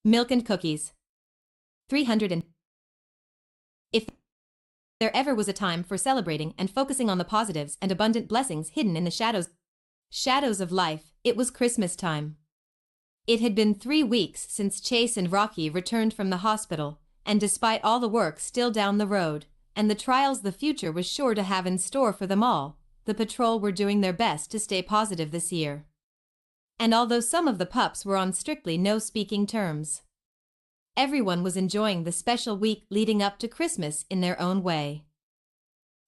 Milk and cookies. 300 and... If there ever was a time for celebrating and focusing on the positives and abundant blessings hidden in the shadows of life, it was Christmas time. It had been 3 weeks since Chase and Rocky returned from the hospital, and despite all the work still down the road, and the trials the future was sure to have in store for them all, the patrol were doing their best to stay positive this year. And although some of the pups were on strictly no-speaking terms, everyone was enjoying the special week leading up to Christmas in their own way.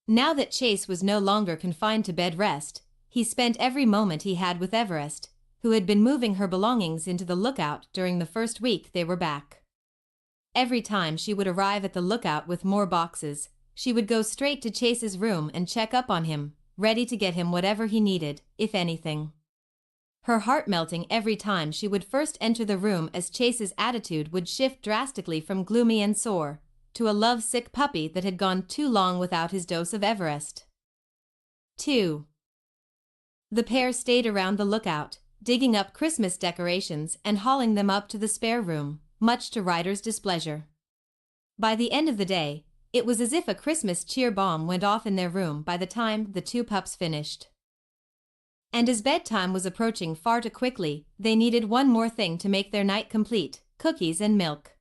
Now that Chase was no longer confined to bed rest, he spent every moment he had with Everest, who had been moving her belongings into the lookout during the first week they were back. Every time she would arrive at the lookout with more boxes, she would go straight to Chase's room and check up on him, ready to get him whatever he needed, if anything. Her heart melting every time she would first enter the room, as Chase's attitude would shift drastically from gloomy and sore to a love-sick puppy that had gone too long without his dose of Everest. 2. The pair stayed around the lookout, digging up Christmas decorations and hauling them up to the spare room, much to Ryder's displeasure. By the end of the day, it was as if a Christmas cheer bomb went off in their room by the time the 2 pups finished. And as bedtime was approaching far too quickly, they needed one more thing to make their night complete: cookies and milk.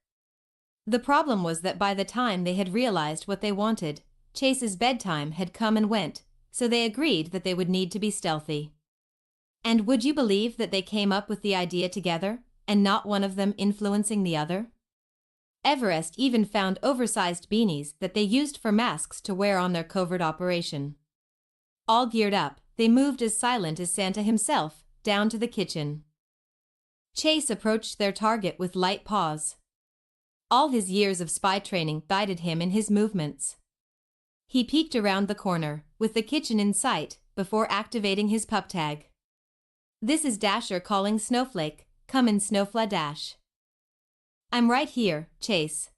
The problem was that by the time they had realized what they wanted, Chase's bedtime had come and went, so they agreed that they would need to be stealthy. And would you believe that they came up with the idea together, and not one of them influencing the other? Everest even found oversized beanies that they used for masks to wear on their covert operation. All geared up, they moved as silent as Santa himself, down to the kitchen. Chase approached their target with light paws. All his years of spy training guided him in his movements. He peeked around the corner, with the kitchen in sight, before activating his pup tag. "This is Dasher calling Snowflake. Come in, Snowfla Dash." "I'm right here, Chase."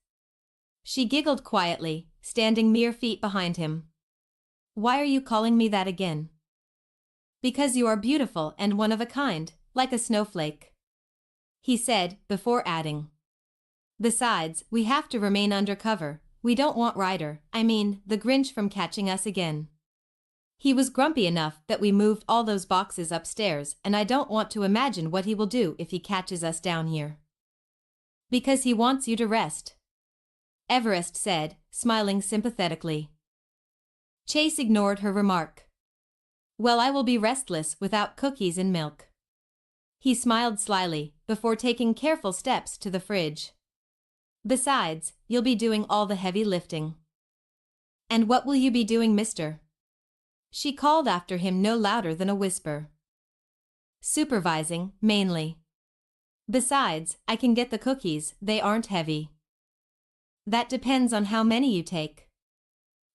She giggled quietly, standing mere feet behind him. "Why are you calling me that again?" "Because you are beautiful and one of a kind, like a snowflake," he said, before adding, "Besides, we have to remain undercover. We don't want Ryder, the Grinch, from catching us again. He was grumpy enough that we moved all those boxes upstairs, and I don't want to imagine what he will do if he catches us down here." "Because he wants you to rest," Everest said, smiling sympathetically. Chase ignored her remark. "Well, I will be restless without cookies and milk." He smiled slyly, before taking careful steps to the fridge. "Besides, you'll be doing all the heavy lifting." "And what will you be doing, mister?" She called after him no louder than a whisper. "Supervising, mainly. Besides, I can get the cookies, they aren't heavy." "That depends on how many you take."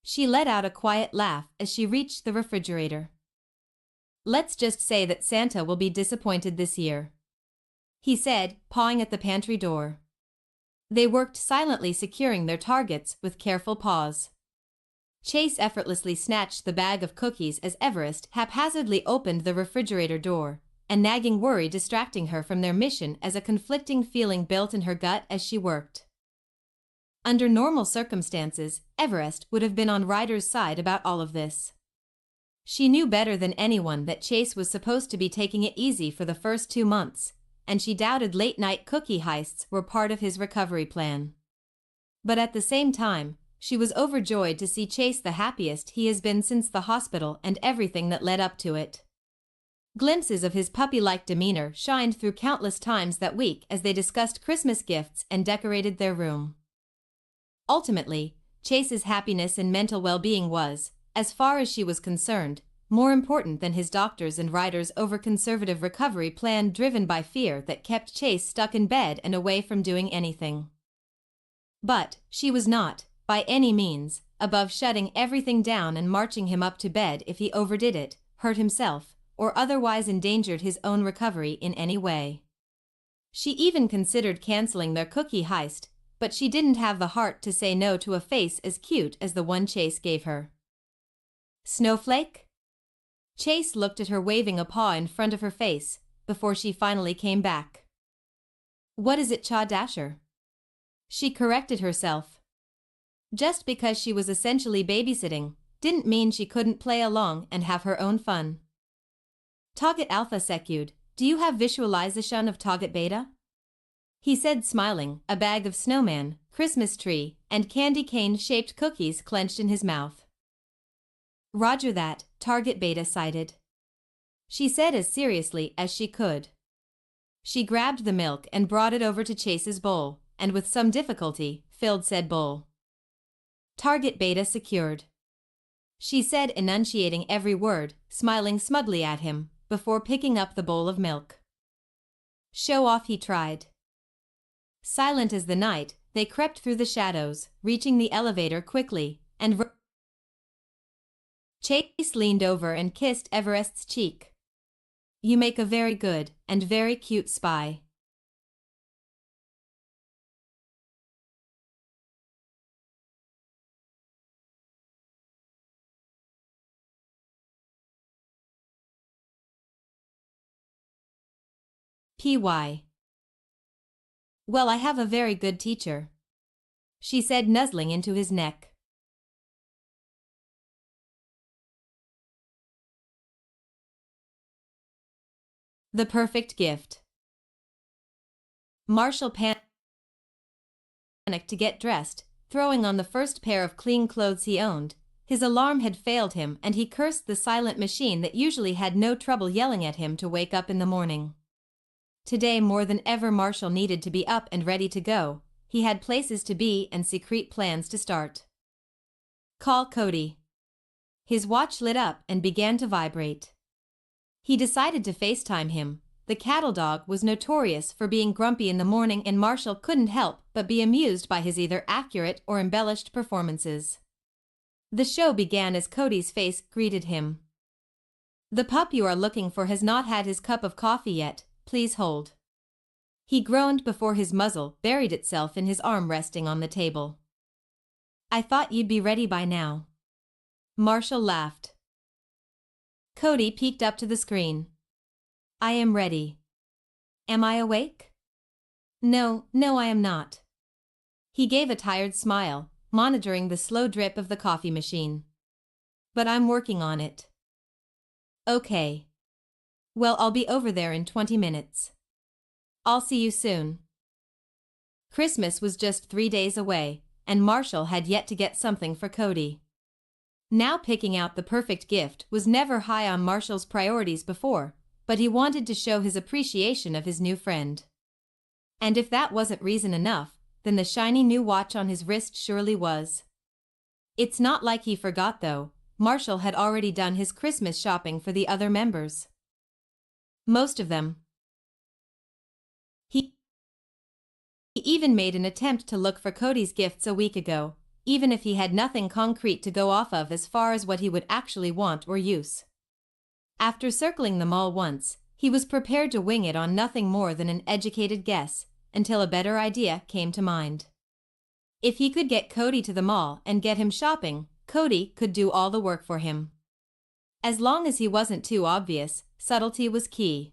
She let out a quiet laugh as she reached the refrigerator. "Let's just say that Santa will be disappointed this year," he said, pawing at the pantry door. They worked silently, securing their targets with careful paws. Chase effortlessly snatched the bag of cookies as Everest haphazardly opened the refrigerator door, a nagging worry distracting her from their mission as a conflicting feeling built in her gut as she worked. Under normal circumstances, Everest would have been on Ryder's side about all of this. She knew better than anyone that Chase was supposed to be taking it easy for the first 2 months, and she doubted late-night cookie heists were part of his recovery plan. But at the same time, she was overjoyed to see Chase the happiest he has been since the hospital and everything that led up to it. Glimpses of his puppy-like demeanor shined through countless times that week as they discussed Christmas gifts and decorated their room. Ultimately, Chase's happiness and mental well-being was, as far as she was concerned, more important than his doctor's and Ryder's over-conservative recovery plan driven by fear that kept Chase stuck in bed and away from doing anything. But she was not, by any means, above shutting everything down and marching him up to bed if he overdid it, hurt himself, or otherwise endangered his own recovery in any way. She even considered canceling their cookie heist, but she didn't have the heart to say no to a face as cute as the one Chase gave her. "Snowflake?" Chase looked at her, waving a paw in front of her face, before she finally came back. What is it, Cha Dasher? She corrected herself. Just because she was essentially babysitting, didn't mean she couldn't play along and have her own fun. Target Alpha Secud, do you have visualization of Target Beta? He said, smiling, a bag of snowman, Christmas tree, and candy cane-shaped cookies clenched in his mouth. Roger that, Target Beta sighed. She said as seriously as she could. She grabbed the milk and brought it over to Chase's bowl, and with some difficulty, filled said bowl. Target Beta secured. She said, enunciating every word, smiling smugly at him, before picking up the bowl of milk. Show off, he tried. Silent as the night, they crept through the shadows, reaching the elevator quickly, and Chase leaned over and kissed Everest's cheek. You make a very good and very cute spy. PY. Well, I have a very good teacher, she said, nuzzling into his neck. The perfect gift. Marshall panicked to get dressed, throwing on the first pair of clean clothes he owned. His alarm had failed him and he cursed the silent machine that usually had no trouble yelling at him to wake up in the morning. Today more than ever Marshall needed to be up and ready to go. He had places to be and secret plans to start. Call Cody. His watch lit up and began to vibrate. He decided to FaceTime him. The cattle dog was notorious for being grumpy in the morning and Marshall couldn't help but be amused by his either accurate or embellished performances. The show began as Cody's face greeted him. The pup you are looking for has not had his cup of coffee yet, please hold. He groaned before his muzzle buried itself in his arm resting on the table. I thought you'd be ready by now. Marshall laughed. Cody peeked up to the screen. I am ready. Am I awake? No, I am not. He gave a tired smile, monitoring the slow drip of the coffee machine. But I'm working on it. Okay. Well, I'll be over there in 20 minutes. I'll see you soon. Christmas was just 3 days away, and Marshall had yet to get something for Cody. Now picking out the perfect gift was never high on Marshall's priorities before, but he wanted to show his appreciation of his new friend. And if that wasn't reason enough, then the shiny new watch on his wrist surely was. It's not like he forgot though, Marshall had already done his Christmas shopping for the other members. Most of them. He even made an attempt to look for Cody's gifts a week ago, even if he had nothing concrete to go off of as far as what he would actually want or use. After circling the mall once, he was prepared to wing it on nothing more than an educated guess, until a better idea came to mind. If he could get Cody to the mall and get him shopping, Cody could do all the work for him. As long as he wasn't too obvious, subtlety was key.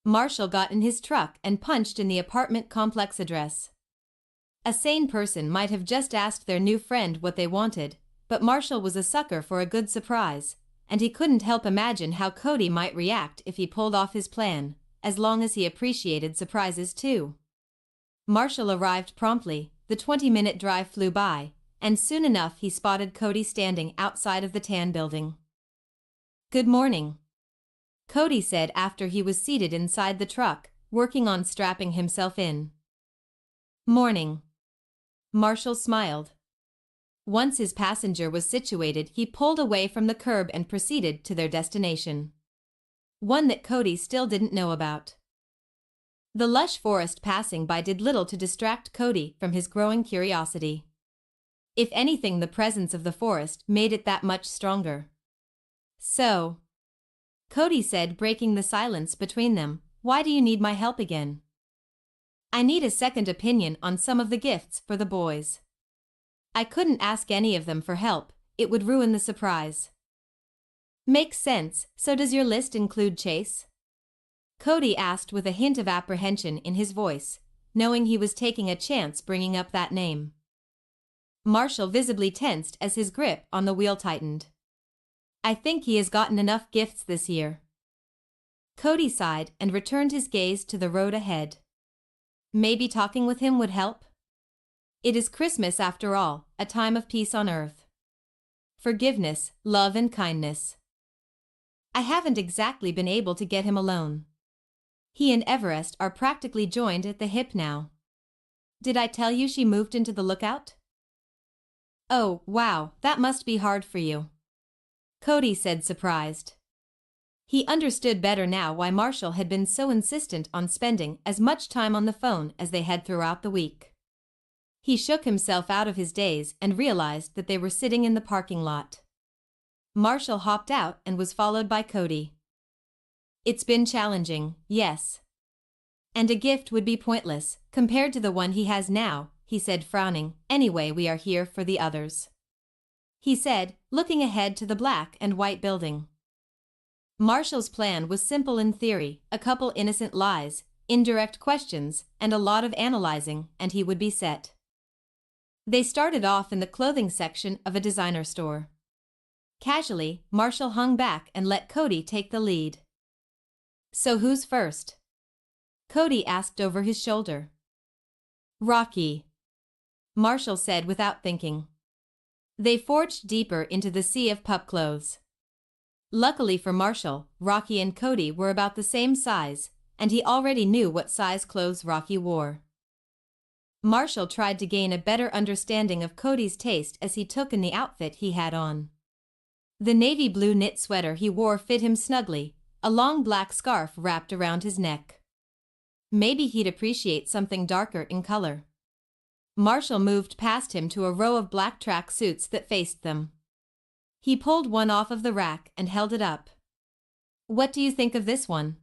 Marshall got in his truck and punched in the apartment complex address. A sane person might have just asked their new friend what they wanted, but Marshall was a sucker for a good surprise, and he couldn't help imagine how Cody might react if he pulled off his plan, as long as he appreciated surprises too. Marshall arrived promptly, the 20-minute drive flew by, and soon enough he spotted Cody standing outside of the tan building. Good morning, Cody said after he was seated inside the truck, working on strapping himself in. Morning. Marshall smiled. Once his passenger was situated, he pulled away from the curb and proceeded to their destination. One that Cody still didn't know about. The lush forest passing by did little to distract Cody from his growing curiosity. If anything, the presence of the forest made it that much stronger. So, Cody said, breaking the silence between them, why do you need my help again? I need a second opinion on some of the gifts for the boys. I couldn't ask any of them for help, it would ruin the surprise. Makes sense, so does your list include Chase? Cody asked with a hint of apprehension in his voice, knowing he was taking a chance bringing up that name. Marshall visibly tensed as his grip on the wheel tightened. I think he has gotten enough gifts this year. Cody sighed and returned his gaze to the road ahead. Maybe talking with him would help? It is Christmas after all, a time of peace on earth. Forgiveness, love and kindness. I haven't exactly been able to get him alone. He and Everest are practically joined at the hip now. Did I tell you she moved into the lookout? Oh, wow, that must be hard for you. Cody said, surprised. He understood better now why Marshall had been so insistent on spending as much time on the phone as they had throughout the week. He shook himself out of his daze and realized that they were sitting in the parking lot. Marshall hopped out and was followed by Cody. It's been challenging, yes. And a gift would be pointless, compared to the one he has now, he said, frowning. Anyway, we are here for the others, he said, looking ahead to the black and white building. Marshall's plan was simple in theory, a couple innocent lies, indirect questions, and a lot of analyzing, and he would be set. They started off in the clothing section of a designer store. Casually, Marshall hung back and let Cody take the lead. So who's first? Cody asked over his shoulder. Rocky, Marshall said without thinking. They forged deeper into the sea of pup clothes. Luckily for Marshall, Rocky and Cody were about the same size, and he already knew what size clothes Rocky wore. Marshall tried to gain a better understanding of Cody's taste as he took in the outfit he had on. The navy blue knit sweater he wore fit him snugly, a long black scarf wrapped around his neck. Maybe he'd appreciate something darker in color. Marshall moved past him to a row of black track suits that faced them. He pulled one off of the rack and held it up. What do you think of this one?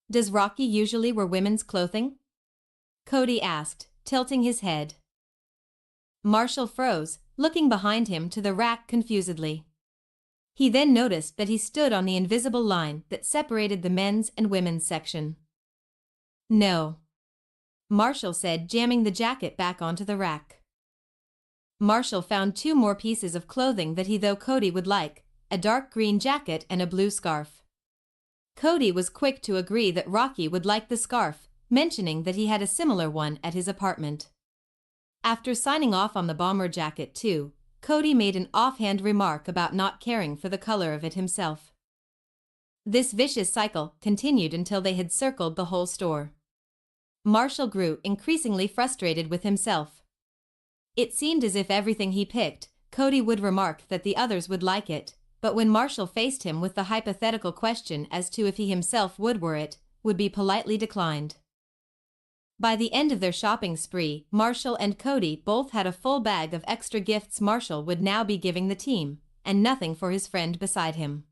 Does Rocky usually wear women's clothing? Cody asked, tilting his head. Marshall froze, looking behind him to the rack confusedly. He then noticed that he stood on the invisible line that separated the men's and women's section. No, Marshall said, jamming the jacket back onto the rack. Marshall found two more pieces of clothing that he thought Cody would like, a dark green jacket and a blue scarf. Cody was quick to agree that Rocky would like the scarf, mentioning that he had a similar one at his apartment. After signing off on the bomber jacket too, Cody made an offhand remark about not caring for the color of it himself. This vicious cycle continued until they had circled the whole store. Marshall grew increasingly frustrated with himself. It seemed as if everything he picked, Cody would remark that the others would like it, but when Marshall faced him with the hypothetical question as to if he himself would wear it, would be politely declined. By the end of their shopping spree, Marshall and Cody both had a full bag of extra gifts Marshall would now be giving the team, and nothing for his friend beside him.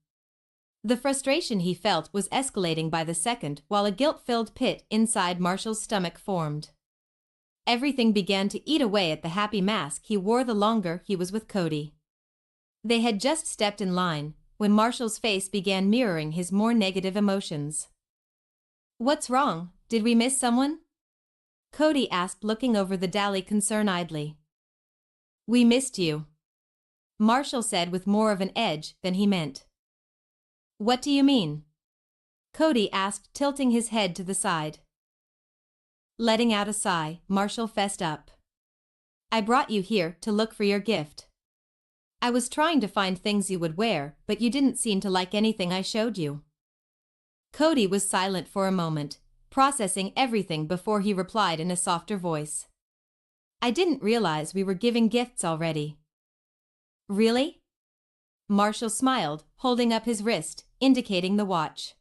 The frustration he felt was escalating by the second, while a guilt-filled pit inside Marshall's stomach formed. Everything began to eat away at the happy mask he wore the longer he was with Cody. They had just stepped in line, when Marshall's face began mirroring his more negative emotions. What's wrong? Did we miss someone? Cody asked, looking over the dally concernedly. We missed you, Marshall said with more of an edge than he meant. What do you mean? Cody asked, tilting his head to the side. Letting out a sigh, Marshall fessed up. I brought you here to look for your gift. I was trying to find things you would wear, but you didn't seem to like anything I showed you. Cody was silent for a moment, processing everything before he replied in a softer voice. I didn't realize we were giving gifts already. Really? Marshall smiled, holding up his wrist, indicating the watch.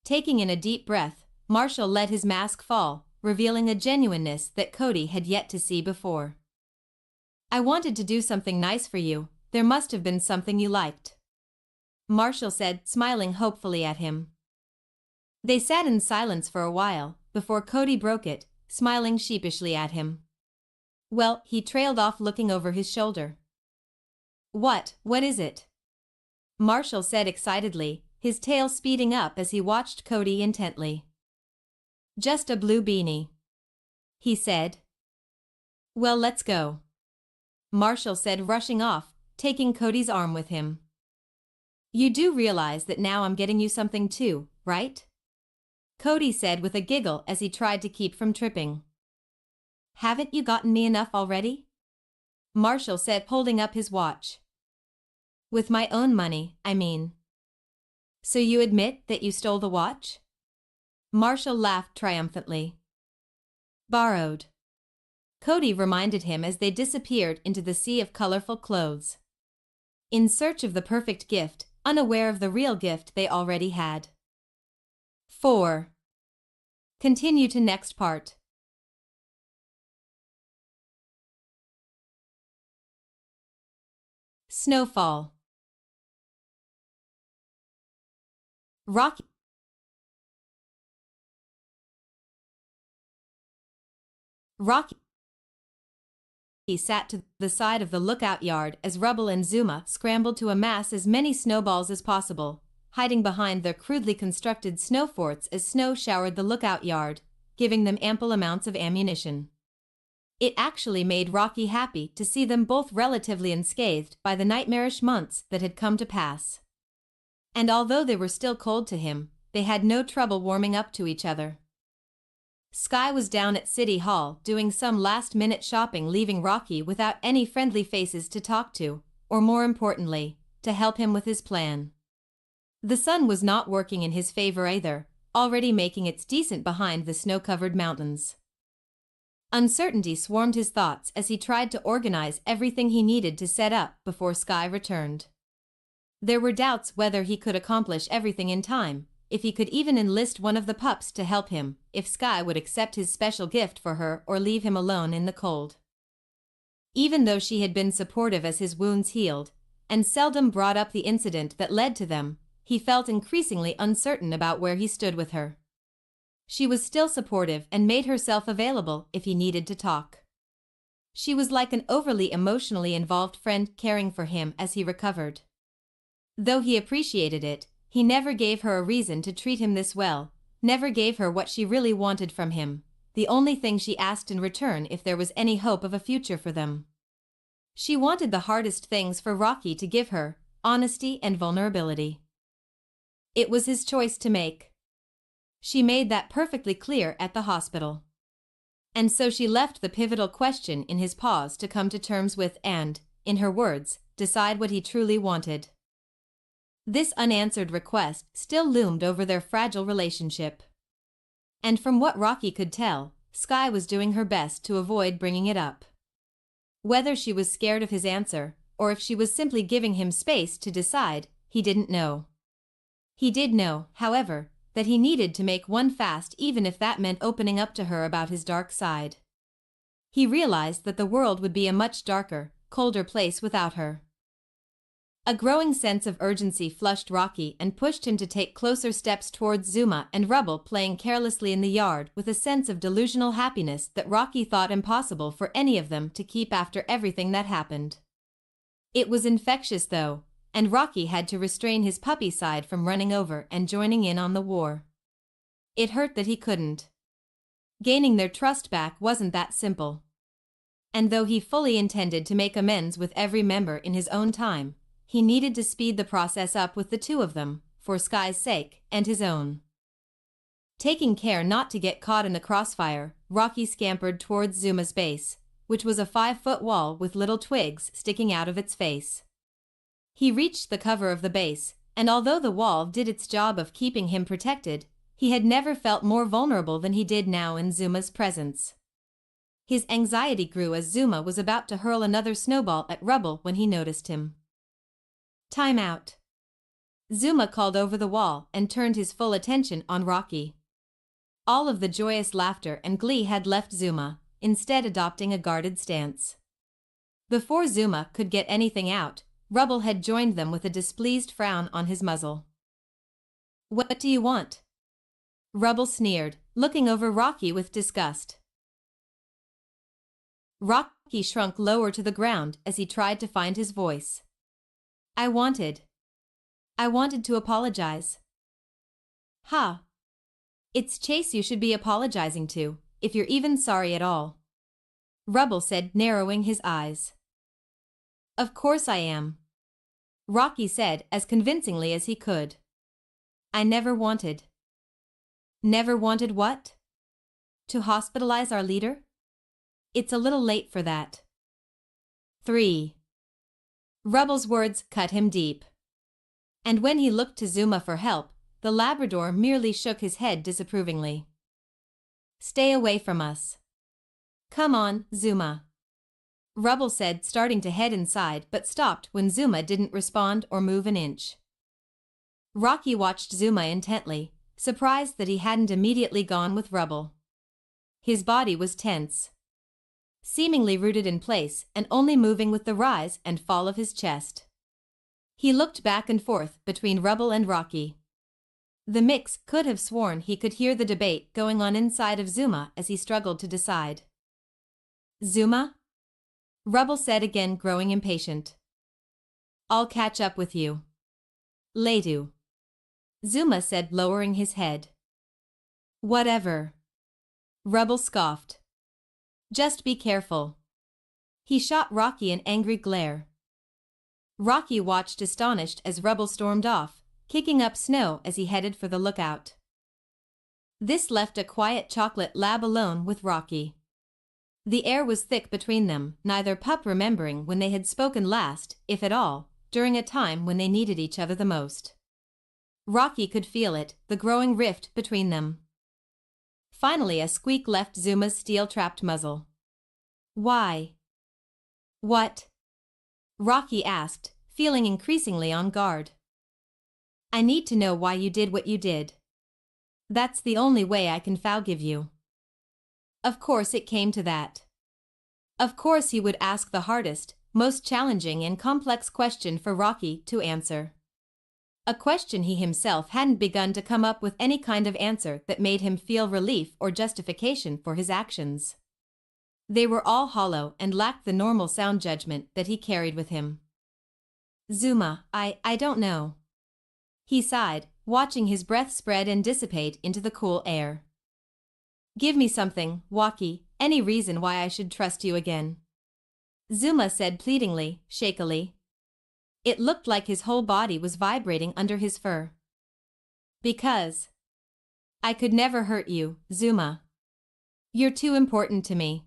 Taking in a deep breath, Marshall let his mask fall, revealing a genuineness that Cody had yet to see before. I wanted to do something nice for you. There must have been something you liked, Marshall said, smiling hopefully at him. They sat in silence for a while, before Cody broke it, smiling sheepishly at him. Well, he trailed off, looking over his shoulder. What is it? Marshall said excitedly, his tail speeding up as he watched Cody intently. "Just a blue beanie," he said. "Well, let's go," Marshall said, rushing off, taking Cody's arm with him. "You do realize that now I'm getting you something too, right?" Cody said with a giggle as he tried to keep from tripping. "Haven't you gotten me enough already?" Marshall said, holding up his watch. "With my own money, I mean." "So you admit that you stole the watch?" Marshall laughed triumphantly. "Borrowed," Cody reminded him as they disappeared into the sea of colorful clothes. In search of the perfect gift, unaware of the real gift they already had. 4. Continue to next part. Snowfall. Rocky sat to the side of the lookout yard as Rubble and Zuma scrambled to amass as many snowballs as possible, hiding behind their crudely constructed snow forts as snow showered the lookout yard, giving them ample amounts of ammunition. It actually made Rocky happy to see them both relatively unscathed by the nightmarish months that had come to pass. And although they were still cold to him, they had no trouble warming up to each other. Sky was down at City Hall doing some last-minute shopping, leaving Rocky without any friendly faces to talk to, or more importantly, to help him with his plan. The sun was not working in his favor either, already making its descent behind the snow-covered mountains. Uncertainty swarmed his thoughts as he tried to organize everything he needed to set up before Sky returned. There were doubts whether he could accomplish everything in time, if he could even enlist one of the pups to help him, if Sky would accept his special gift for her or leave him alone in the cold. Even though she had been supportive as his wounds healed, and seldom brought up the incident that led to them, he felt increasingly uncertain about where he stood with her. She was still supportive and made herself available if he needed to talk. She was like an overly emotionally involved friend caring for him as he recovered. Though he appreciated it, he never gave her a reason to treat him this well, never gave her what she really wanted from him, the only thing she asked in return if there was any hope of a future for them. She wanted the hardest things for Rocky to give her, honesty and vulnerability. It was his choice to make. She made that perfectly clear at the hospital. And so she left the pivotal question in his paws to come to terms with and, in her words, decide what he truly wanted. This unanswered request still loomed over their fragile relationship. And from what Rocky could tell, Sky was doing her best to avoid bringing it up. Whether she was scared of his answer, or if she was simply giving him space to decide, he didn't know. He did know, however, that he needed to make one fast, even if that meant opening up to her about his dark side. He realized that the world would be a much darker, colder place without her. A growing sense of urgency flushed Rocky and pushed him to take closer steps towards Zuma and Rubble playing carelessly in the yard with a sense of delusional happiness that Rocky thought impossible for any of them to keep after everything that happened. It was infectious though, and Rocky had to restrain his puppy side from running over and joining in on the war. It hurt that he couldn't. Gaining their trust back wasn't that simple. And though he fully intended to make amends with every member in his own time, he needed to speed the process up with the two of them, for Sky's sake and his own. Taking care not to get caught in the crossfire, Rocky scampered towards Zuma's base, which was a 5-foot wall with little twigs sticking out of its face. He reached the cover of the base, and although the wall did its job of keeping him protected, he had never felt more vulnerable than he did now in Zuma's presence. His anxiety grew as Zuma was about to hurl another snowball at Rubble when he noticed him. "Time out," Zuma called over the wall and turned his full attention on Rocky. All of the joyous laughter and glee had left Zuma, instead adopting a guarded stance. Before Zuma could get anything out, Rubble had joined them with a displeased frown on his muzzle. "What do you want?" Rubble sneered, looking over Rocky with disgust. Rocky shrunk lower to the ground as he tried to find his voice. "I wanted I wanted to apologize. Ha! It's Chase you should be apologizing to, if you're even sorry at all. Rubble said, narrowing his eyes. Of course I am. Rocky said as convincingly as he could. I never wanted. Never wanted what? To hospitalize our leader? It's a little late for that. 3. Rubble's words cut him deep. And when he looked to Zuma for help, the Labrador merely shook his head disapprovingly. Stay away from us. Come on, Zuma. Rubble said, starting to head inside, but stopped when Zuma didn't respond or move an inch. Rocky watched Zuma intently, surprised that he hadn't immediately gone with Rubble. His body was tense, seemingly rooted in place and only moving with the rise and fall of his chest. He looked back and forth between Rubble and Rocky. The mix could have sworn he could hear the debate going on inside of Zuma as he struggled to decide. Zuma? Rubble said again, growing impatient. I'll catch up with you. Later. Zuma said, lowering his head. Whatever. Rubble scoffed. Just be careful. He shot Rocky an angry glare. Rocky watched astonished as Rubble stormed off, kicking up snow as he headed for the lookout. This left a quiet chocolate lab alone with Rocky. The air was thick between them, neither pup remembering when they had spoken last, if at all, during a time when they needed each other the most. Rocky could feel it, the growing rift between them. Finally a squeak left Zuma's steel-trapped muzzle. Why? What? Rocky asked, feeling increasingly on guard. I need to know why you did what you did. That's the only way I can forgive you. Of course it came to that. Of course he would ask the hardest, most challenging and complex question for Rocky to answer. A question he himself hadn't begun to come up with any kind of answer that made him feel relief or justification for his actions. They were all hollow and lacked the normal sound judgment that he carried with him. Zuma, I don't know. He sighed, watching his breath spread and dissipate into the cool air. Give me something, Rocky, any reason why I should trust you again. Zuma said pleadingly, shakily. It looked like his whole body was vibrating under his fur. Because I could never hurt you, Zuma. You're too important to me.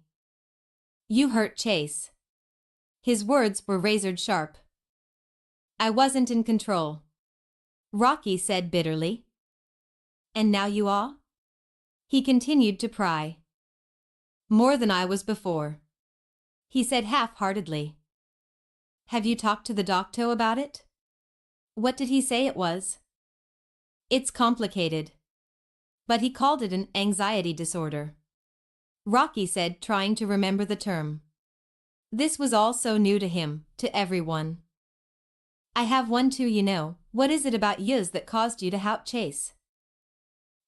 You hurt Chase. His words were razor sharp. I wasn't in control. Rocky said bitterly. And now you are? He continued to pry. More than I was before. He said half-heartedly. Have you talked to the doctor about it? What did he say it was? It's complicated. But he called it an anxiety disorder. Rocky said, trying to remember the term. This was all so new to him, to everyone. I have one too, you know. What is it about yous that caused you to hout Chase?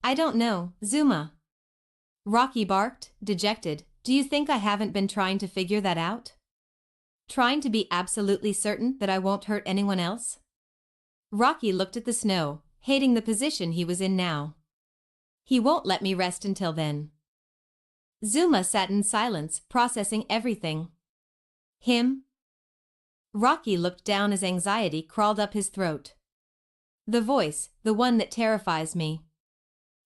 I don't know, Zuma. Rocky barked, dejected. Do you think I haven't been trying to figure that out? Trying to be absolutely certain that I won't hurt anyone else? Rocky looked at the snow, hating the position he was in now. He won't let me rest until then. Zuma sat in silence, processing everything. Him? Rocky looked down as anxiety crawled up his throat. The voice, the one that terrifies me.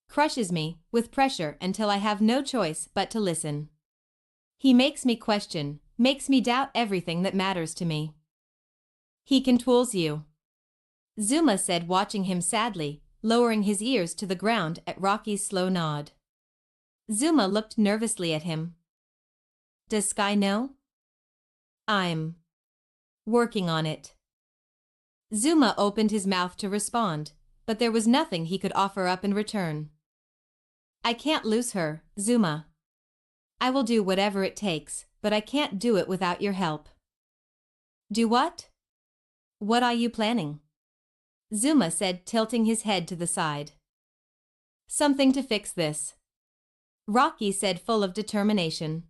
Crushes me, with pressure until I have no choice but to listen. He makes me question, makes me doubt everything that matters to me. He controls you. Zuma said, watching him sadly, lowering his ears to the ground at Rocky's slow nod. Zuma looked nervously at him. Does Sky know? I'm working on it. Zuma opened his mouth to respond, but there was nothing he could offer up in return. I can't lose her, Zuma. I will do whatever it takes, but I can't do it without your help. Do what? What are you planning? Zuma said, tilting his head to the side. Something to fix this. Rocky said, full of determination.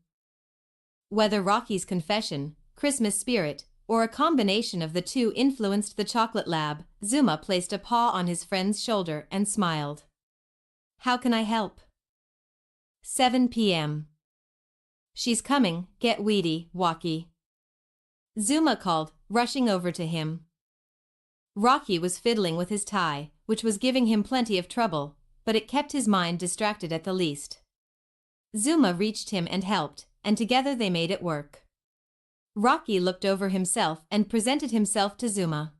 Whether Rocky's confession, Christmas spirit, or a combination of the two influenced the chocolate lab. Zuma placed a paw on his friend's shoulder and smiled. How can I help? 7 p.m. She's coming, get weedy, Walkie. Zuma called, rushing over to him. Rocky was fiddling with his tie, which was giving him plenty of trouble, but it kept his mind distracted at the least. Zuma reached him and helped, and together they made it work. Rocky looked over himself and presented himself to Zuma.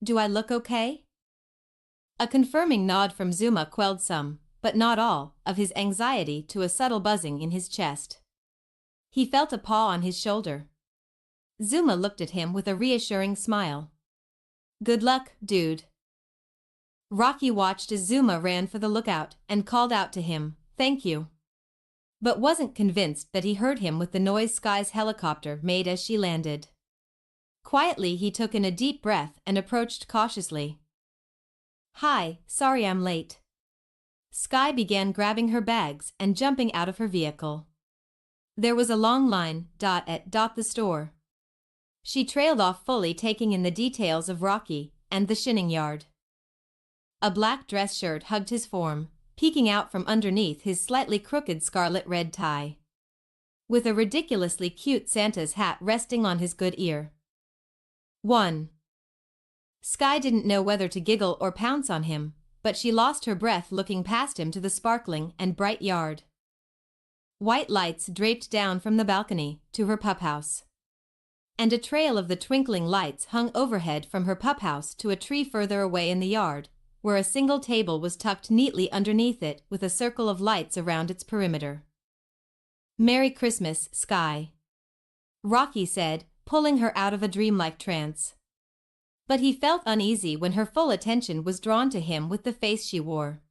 Do I look okay? A confirming nod from Zuma quelled some, but not all, of his anxiety to a subtle buzzing in his chest. He felt a paw on his shoulder. Zuma looked at him with a reassuring smile. Good luck, dude. Rocky watched as Zuma ran for the lookout and called out to him, thank you. But wasn't convinced that he heard him with the noise Sky's helicopter made as she landed. Quietly he took in a deep breath and approached cautiously. Hi, sorry I'm late. Sky began grabbing her bags and jumping out of her vehicle. There was a long line, at the store. She trailed off fully taking in the details of Rocky and the shinning yard. A black dress shirt hugged his form, peeking out from underneath his slightly crooked scarlet-red tie. With a ridiculously cute Santa's hat resting on his good ear. 1. Sky didn't know whether to giggle or pounce on him, but she lost her breath looking past him to the sparkling and bright yard. White lights draped down from the balcony to her pup house. And a trail of the twinkling lights hung overhead from her pup house to a tree further away in the yard, where a single table was tucked neatly underneath it with a circle of lights around its perimeter. Merry Christmas, Sky, Rocky said, pulling her out of a dreamlike trance. But he felt uneasy when her full attention was drawn to him with the face she wore.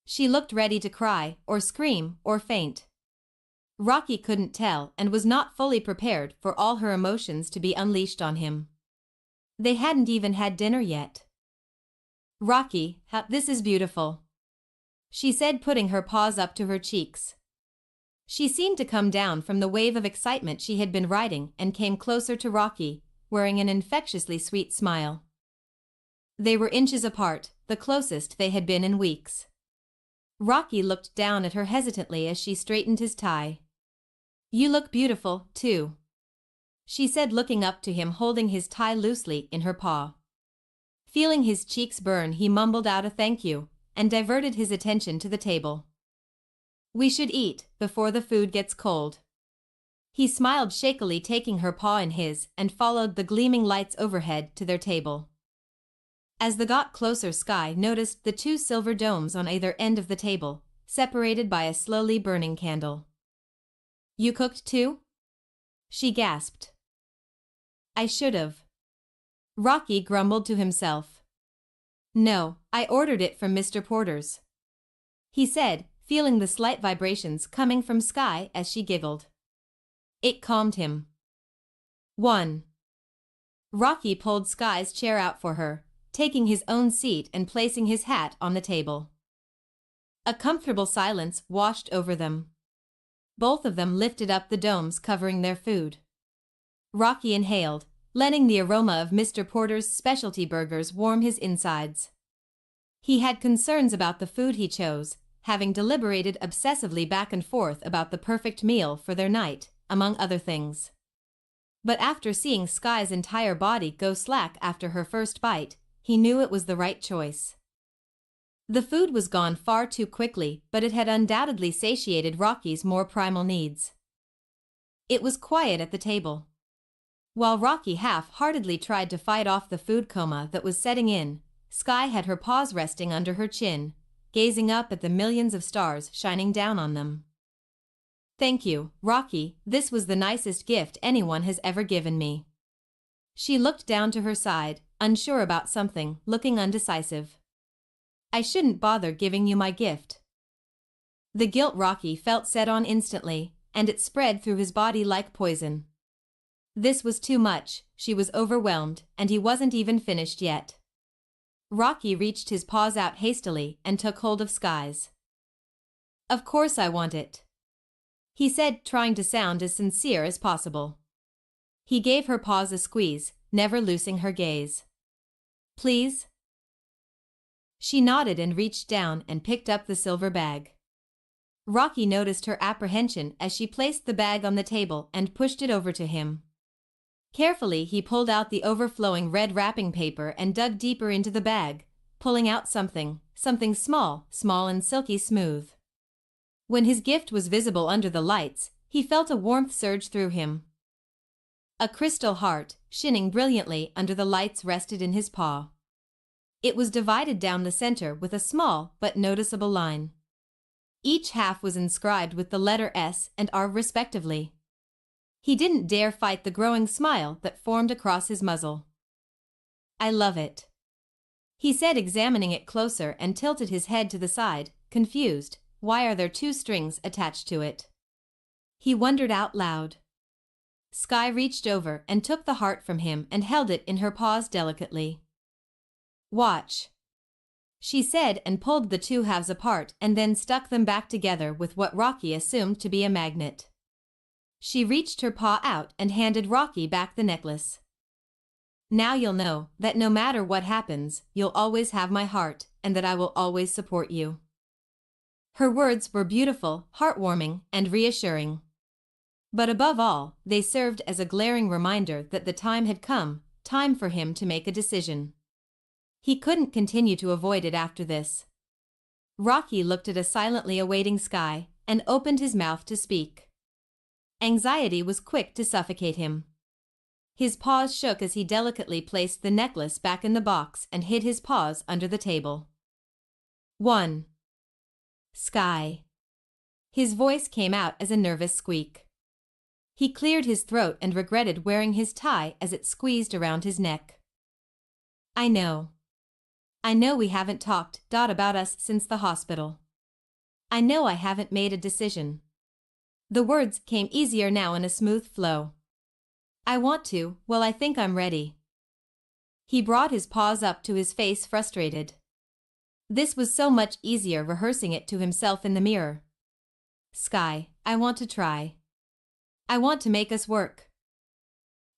She looked ready to cry, or scream, or faint. Rocky couldn't tell and was not fully prepared for all her emotions to be unleashed on him. They hadn't even had dinner yet. Rocky, this is beautiful, she said, putting her paws up to her cheeks. She seemed to come down from the wave of excitement she had been riding and came closer to Rocky, wearing an infectiously sweet smile. They were inches apart, the closest they had been in weeks. Rocky looked down at her hesitantly as she straightened his tie. You look beautiful, too, she said, looking up to him holding his tie loosely in her paw. Feeling his cheeks burn, he mumbled out a thank you and diverted his attention to the table. We should eat before the food gets cold. He smiled shakily, taking her paw in his, and followed the gleaming lights overhead to their table. As they got closer, Sky noticed the two silver domes on either end of the table, separated by a slowly burning candle. You cooked too? She gasped. I should've. Rocky grumbled to himself. No, I ordered it from Mr. Porter's, he said, feeling the slight vibrations coming from Sky as she giggled. It calmed him. 1. Rocky pulled Sky's chair out for her, taking his own seat and placing his hat on the table. A comfortable silence washed over them. Both of them lifted up the domes covering their food. Rocky inhaled, letting the aroma of Mr. Porter's specialty burgers warm his insides. He had concerns about the food he chose, having deliberated obsessively back and forth about the perfect meal for their night, among other things. But after seeing Sky's entire body go slack after her first bite, he knew it was the right choice. The food was gone far too quickly, but it had undoubtedly satiated Rocky's more primal needs. It was quiet at the table. While Rocky half-heartedly tried to fight off the food coma that was setting in, Sky had her paws resting under her chin, gazing up at the millions of stars shining down on them. Thank you, Rocky, this was the nicest gift anyone has ever given me. She looked down to her side, unsure about something, looking undecisive. I shouldn't bother giving you my gift. The guilt Rocky felt set on instantly, and it spread through his body like poison. This was too much, she was overwhelmed, and he wasn't even finished yet. Rocky reached his paws out hastily and took hold of Sky's. Of course I want it, he said, trying to sound as sincere as possible. He gave her paws a squeeze, never loosing her gaze. Please? She nodded and reached down and picked up the silver bag. Rocky noticed her apprehension as she placed the bag on the table and pushed it over to him. Carefully, he pulled out the overflowing red wrapping paper and dug deeper into the bag, pulling out something small and silky smooth. When his gift was visible under the lights, he felt a warmth surge through him. A crystal heart, shining brilliantly under the lights, rested in his paw. It was divided down the center with a small but noticeable line. Each half was inscribed with the letter S and R respectively. He didn't dare fight the growing smile that formed across his muzzle. I love it, he said, examining it closer, and tilted his head to the side, confused. Why are there two strings attached to it? He wondered out loud. Sky reached over and took the heart from him and held it in her paws delicately. Watch, she said, and pulled the two halves apart and then stuck them back together with what Rocky assumed to be a magnet. She reached her paw out and handed Rocky back the necklace. Now you'll know that no matter what happens, you'll always have my heart, and that I will always support you. Her words were beautiful, heartwarming, and reassuring. But above all, they served as a glaring reminder that the time had come, time for him to make a decision. He couldn't continue to avoid it after this. Rocky looked at a silently awaiting Sky and opened his mouth to speak. Anxiety was quick to suffocate him. His paws shook as he delicately placed the necklace back in the box and hid his paws under the table. 1. Sky. His voice came out as a nervous squeak. He cleared his throat and regretted wearing his tie as it squeezed around his neck. I know we haven't talked about us since the hospital. I know I haven't made a decision. The words came easier now in a smooth flow. I want to, well, I think I'm ready. He brought his paws up to his face, frustrated. This was so much easier rehearsing it to himself in the mirror. Sky, I want to try. I want to make us work.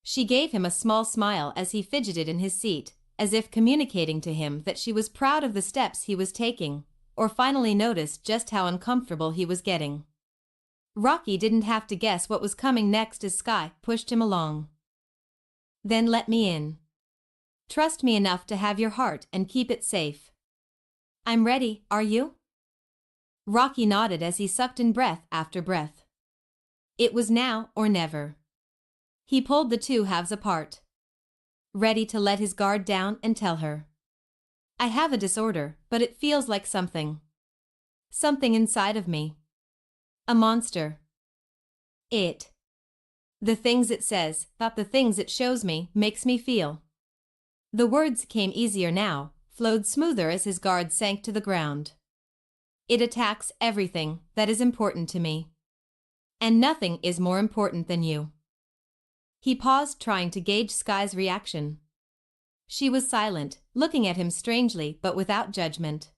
She gave him a small smile as he fidgeted in his seat, as if communicating to him that she was proud of the steps he was taking, or finally noticed just how uncomfortable he was getting. Rocky didn't have to guess what was coming next as Sky pushed him along. Then let me in. Trust me enough to have your heart and keep it safe. I'm ready, are you? Rocky nodded as he sucked in breath after breath. It was now or never. He pulled the two halves apart, ready to let his guard down and tell her. I have a disorder, but it feels like something inside of me. A monster. The things it says, not the things it shows me, makes me feel. The words came easier now, flowed smoother as his guard sank to the ground. It attacks everything that is important to me. And nothing is more important than you. He paused, trying to gauge Sky's reaction. She was silent, looking at him strangely but without judgment.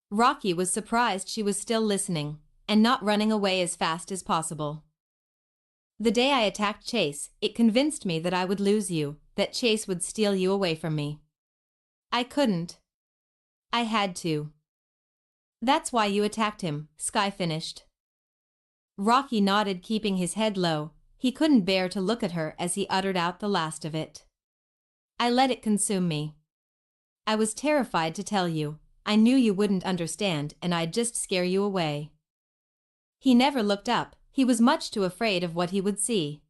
Rocky was surprised she was still listening, and not running away as fast as possible. The day I attacked Chase, it convinced me that I would lose you, that Chase would steal you away from me. I couldn't. I had to. That's why you attacked him, Sky finished. Rocky nodded, keeping his head low. He couldn't bear to look at her as he uttered out the last of it. I let it consume me. I was terrified to tell you. I knew you wouldn't understand, and I'd just scare you away. He never looked up. He was much too afraid of what he would see.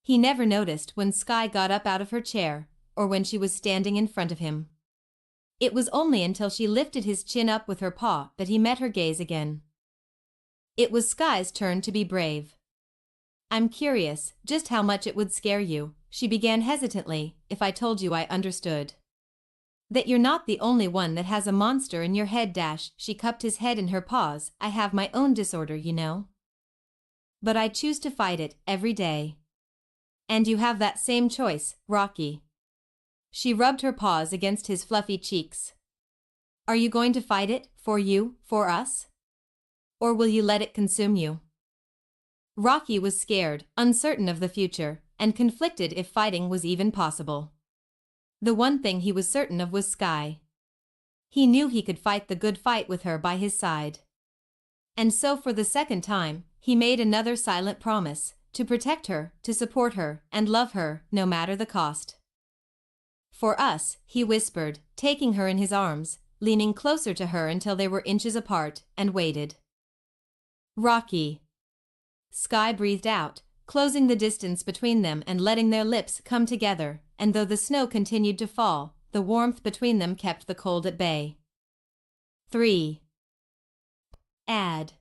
He never noticed when Sky got up out of her chair, or when she was standing in front of him. It was only until she lifted his chin up with her paw that he met her gaze again. It was Sky's turn to be brave. I'm curious just how much it would scare you, she began hesitantly, if I told you I understood. That you're not the only one that has a monster in your head. She cupped his head in her paws. I have my own disorder, you know. But I choose to fight it every day. And you have that same choice, Rocky. She rubbed her paws against his fluffy cheeks. Are you going to fight it, for you, for us? Or will you let it consume you? Rocky was scared, uncertain of the future, and conflicted if fighting was even possible. The one thing he was certain of was Sky. He knew he could fight the good fight with her by his side. And so for the second time, he made another silent promise, to protect her, to support her, and love her, no matter the cost. For us, he whispered, taking her in his arms, leaning closer to her until they were inches apart, and waited. Rocky. Sky breathed out, closing the distance between them and letting their lips come together, and though the snow continued to fall, the warmth between them kept the cold at bay. 3. Add.